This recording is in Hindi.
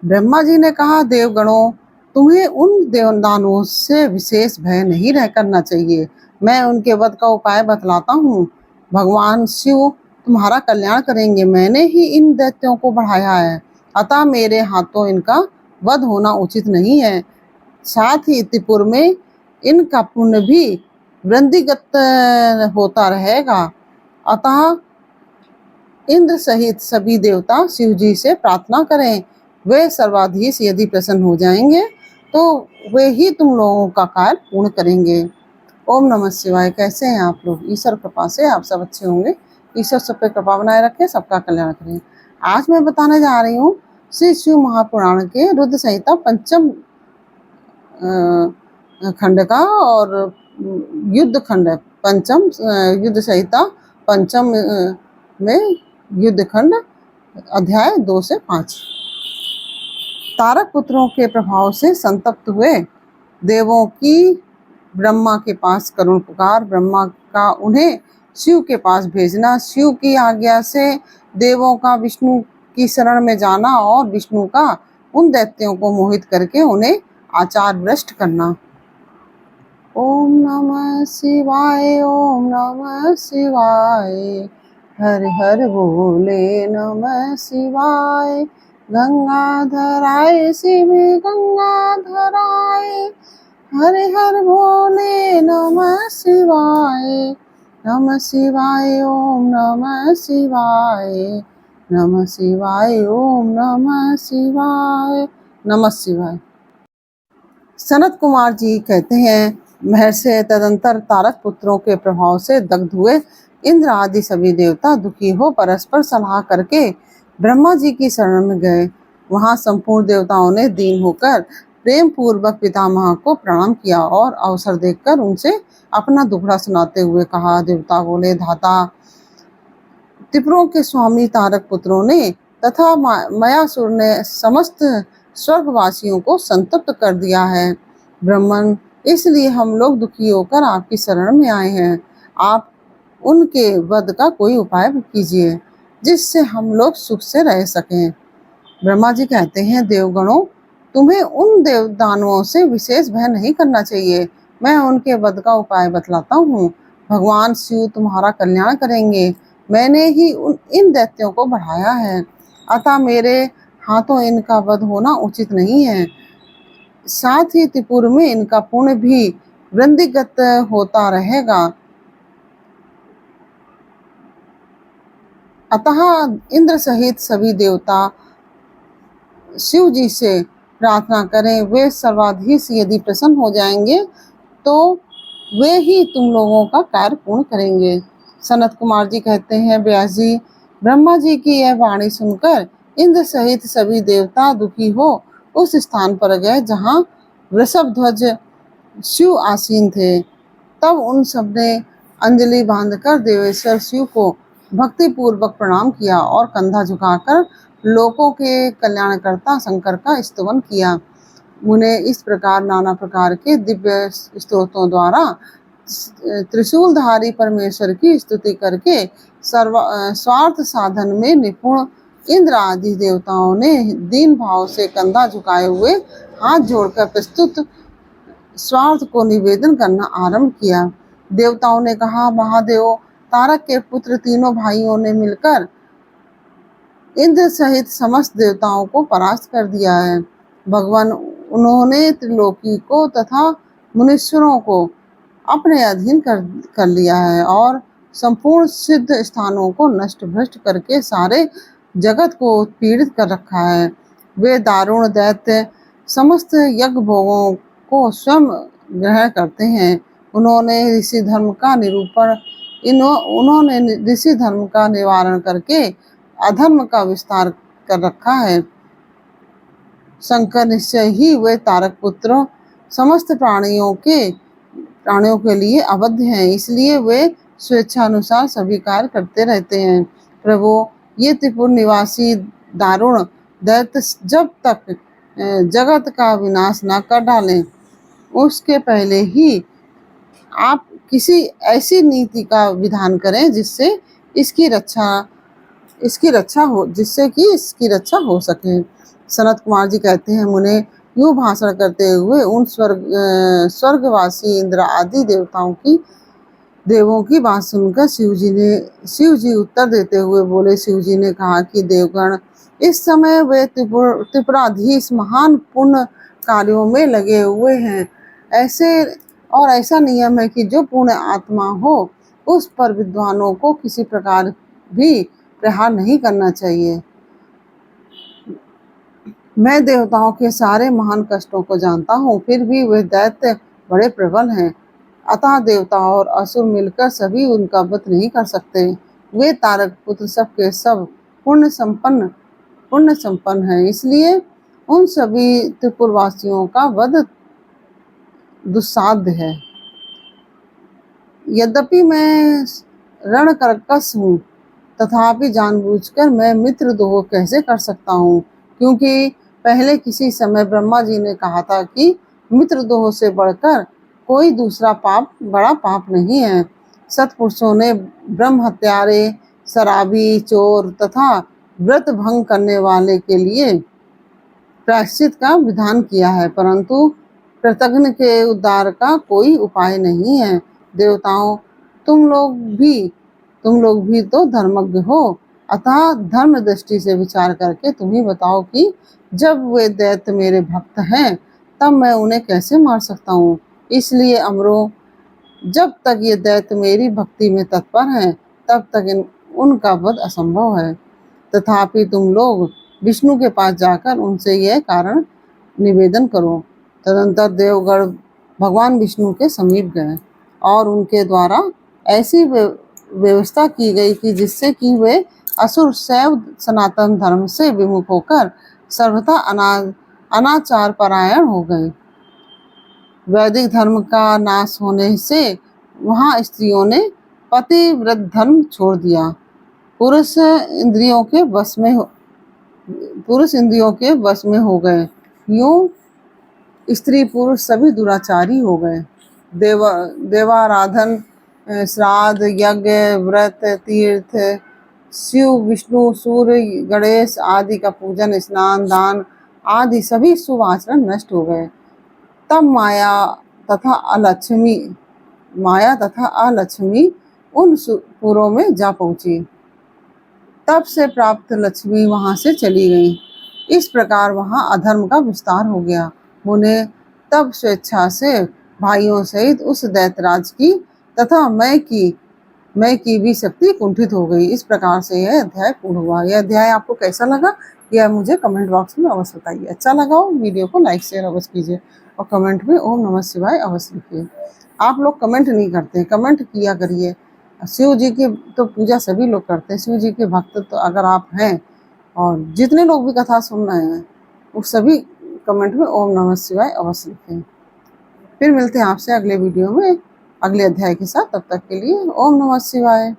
ब्रह्मा जी ने कहा, देवगणों, तुम्हें उन देवदानवों से विशेष भय नहीं रह करना चाहिए। मैं उनके वध का उपाय बतलाता हूँ। भगवान शिव तुम्हारा कल्याण करेंगे। मैंने ही इन दैत्यों को बढ़ाया है, अतः मेरे हाथों इनका वध होना उचित नहीं है। साथ ही त्रिपुर में इनका पुण्य भी वृद्धिगत होता रहेगा। अतः इंद्र सहित सभी देवता शिव जी से प्रार्थना करें। वे सर्वाधीश यदि प्रसन्न हो जाएंगे तो वे ही तुम लोगों का कार्य पूर्ण करेंगे। ओम नमः शिवाय। कैसे हैं आप लोग? ईश्वर कृपा से आप सब अच्छे होंगे। ईश्वर सब पे कृपा बनाए रखे, सबका कल्याण करें। आज मैं बताने जा रही हूँ श्री शिव महापुराण के रुद्र संहिता पंचम खंड का और युद्ध खंड पंचम युद्ध संहिता पंचम में युद्ध खंड अध्याय 2 से 5। तारक पुत्रों के प्रभाव से संतप्त हुए देवों की ब्रह्मा के पास करुण पुकार। ब्रह्मा का उन्हें शिव के पास भेजना, शिव की आज्ञा से देवों का विष्णु की शरण में जाना और विष्णु का उन दैत्यों को मोहित करके उन्हें आचार भ्रष्ट करना। ओम नमः शिवाय, ओम नमः शिवाय, हर हर बोले नमः शिवाय। गंगाधराय शिव गंगाधराय, हर हर बोले नमः शिवाय। नमः शिवाय, ओम नमः शिवाय, नमः शिवाय, ओम नमः शिवाय, नमः शिवाय। सनत कुमार जी कहते हैं, महर्षि तदंतर तारक पुत्रों के प्रभाव से दग्ध हुए इंद्र आदि सभी देवता दुखी हो परस्पर सलाह करके ब्रह्मा जी की शरण में गए। वहां संपूर्ण देवताओं ने दीन होकर प्रेम पूर्वक पितामह को प्रणाम किया और अवसर देखकर उनसे अपना दुखड़ा सुनाते हुए कहा। देवता बोले, धाता, त्रिपुरों के स्वामी तारक पुत्रों ने तथा मयासुर ने समस्त स्वर्गवासियों को संतप्त कर दिया है। ब्रह्मन, इसलिए हम लोग दुखी होकर आपकी शरण में आए हैं। आप उनके वध का कोई उपाय कीजिए जिससे हम लोग सुख से रह सकें। ब्रह्मा जी कहते हैं, देवगणों, तुम्हें उन देवदानवों से विशेष भय नहीं करना चाहिए। मैं उनके वध का उपाय बतलाता हूँ। भगवान शिव तुम्हारा कल्याण करेंगे। मैंने ही इन दैत्यों को बढ़ाया है, अतः मेरे हाथों इनका वध होना उचित नहीं है। साथ ही त्रिपुर में इनका पुण्य भी वृद्धिगत होता रहेगा। अतः इंद्र सहित सभी देवता शिव जी से प्रार्थना करें। वे सर्वाधीश यदि प्रसन्न हो जाएंगे तो वे ही तुम लोगों का कार्य पूर्ण करेंगे। सनत कुमार जी कहते हैं, व्यास जी, ब्रह्मा जी की यह वाणी सुनकर इंद्र सहित सभी देवता दुखी हो उस स्थान पर गए जहाँ वृषभ ध्वज शिव आसीन थे। तब उन सब ने अंजलि बांधकर देवेश्वर शिव को भक्ति पूर्वक प्रणाम किया और कंधा झुकाकर लोकों के कल्याणकर्ता शंकर का स्तुवन किया। उन्हें इस प्रकार नाना प्रकार के दिव्य स्तोत्रों द्वारा त्रिशूलधारी परमेश्वर की स्तुति करके स्वार्थ साधन में निपुण इंद्र आदि देवताओं ने दीन भाव से कंधा झुकाए हुए हाथ जोड़कर प्रस्तुत स्वार्थ को निवेदन करना आरंभ किया। देवताओं ने कहा, महादेव, तारक के पुत्र तीनों भाइयों ने मिलकर इंद्र सहित समस्त देवताओं को परास्त कर दिया है। भगवान, उन्होंने त्रिलोकी को तथा मुनीश्वरों को अपने अधीन कर लिया है और संपूर्ण सिद्ध स्थानों को नष्ट भ्रष्ट करके सारे जगत को पीड़ित कर रखा है। वे दारुण दैत्य समस्त यज्ञ भोगों को स्वयं ग्रहण करते हैं। उन्होंने ऋषि धर्म का निवारण करके अधर्म का विस्तार कर रखा है। शंकर निश्चय ही वे तारक पुत्र समस्त प्राणियों के लिए अवध्य हैं, इसलिए वे स्वेच्छानुसार सभी कार्य करते रहते हैं। प्रभु, ये त्रिपुर निवासी दारुण दैत्य जब तक जगत का विनाश न कर डालें, उसके पहले ही आप किसी ऐसी नीति का विधान करें जिससे इसकी रक्षा हो सके। सनत कुमार जी कहते हैं, मुने यूं भाषण करते हुए उन स्वर्गवासी इंद्र आदि देवों की बात सुनकर शिव जी उत्तर देते हुए बोले। शिव जी ने कहा कि देवगण, इस समय वे त्रिपुराधीश महान पुण्य कार्यों में लगे हुए हैं। ऐसा नियम है कि जो पुण्य आत्मा हो उस पर विद्वानों को किसी प्रकार भी प्रहार नहीं करना चाहिए। मैं देवताओं के सारे महान कष्टों को जानता हूँ, फिर भी वे दैत्य बड़े प्रबल हैं। अतः देवता और असुर मिलकर सभी उनका वध नहीं कर सकते। वे तारक पुत्र सब के सब पुण्य संपन्न हैं, इसलिए उन सभी त्रिपुरवासियों का वध दुस्साध्य है। यद्यपि मैं रणकर्कश हूँ, तथापि जानबूझकर मैं मित्रद्रोह कैसे कर सकता हूँ, क्योंकि पहले किसी समय ब्रह्मा जी ने कहा था कि मित्रद्रोह से बढ़कर कोई दूसरा बड़ा पाप नहीं है। सत्पुरुषों ने ब्रह्म हत्यारे, शराबी, चोर तथा व्रत भंग करने वाले के लिए प्रायश्चित का विधान किया है, परंतु कृतघ्न के उद्धार का कोई उपाय नहीं है। देवताओं, तुम लोग भी तो धर्मज्ञ हो, अतः धर्म दृष्टि से विचार करके तुम ही बताओ कि जब वे दैत्य मेरे भक्त हैं तब मैं उन्हें कैसे मार सकता हूँ। इसलिए अमरों, जब तक ये दैत्य मेरी भक्ति में तत्पर हैं तब तक उनका वध असंभव है। तथापि तुम लोग विष्णु के पास जाकर उनसे यह कारण निवेदन करो। तदंतर देवगण भगवान विष्णु के समीप गए और उनके द्वारा ऐसी व्यवस्था की गई कि जिससे कि वे असुर शैव सनातन धर्म से विमुख होकर सर्वथा अनाचार परायण हो गए। वैदिक धर्म का नाश होने से वहां स्त्रियों ने पतिव्रत धर्म छोड़ दिया। पुरुष इंद्रियों के वश में हो गए। यूं स्त्री पुरुष सभी दुराचारी हो गए। देवाराधन, श्राद्ध, यज्ञ, व्रत, तीर्थ, शिव, विष्णु, सूर्य, गणेश आदि का पूजन, स्नान, दान आदि सभी शुभ आचरण नष्ट हो गए। तब माया तथा अलक्ष्मी उन पुरों में जा पहुंची। तब से प्राप्त लक्ष्मी वहां से चली गई। इस प्रकार वहां अधर्म का विस्तार हो गया। मुने तब स्वेच्छा से भाइयों सहित उस दैत्यराज की तथा मैं की भी शक्ति कुंठित हो गई। इस प्रकार से यह अध्याय पूर्ण हुआ। यह अध्याय आपको कैसा लगा यह मुझे कमेंट बॉक्स में अवश्य बताइए। अच्छा लगा हो वीडियो को लाइक शेयर अवश्य कीजिए और कमेंट में ओम नमः शिवाय अवश्य लिखिए। आप लोग कमेंट नहीं करते, कमेंट किया करिए। शिव जी की तो पूजा सभी लोग करते हैं। शिव जी के भक्त तो अगर आप हैं और जितने लोग भी कथा सुन रहे हैं वो सभी कमेंट में ओम नमः शिवाय अवश्य लिखें। फिर मिलते हैं आपसे अगले वीडियो में अगले अध्याय के साथ। तब तक के लिए ओम नमः शिवाय।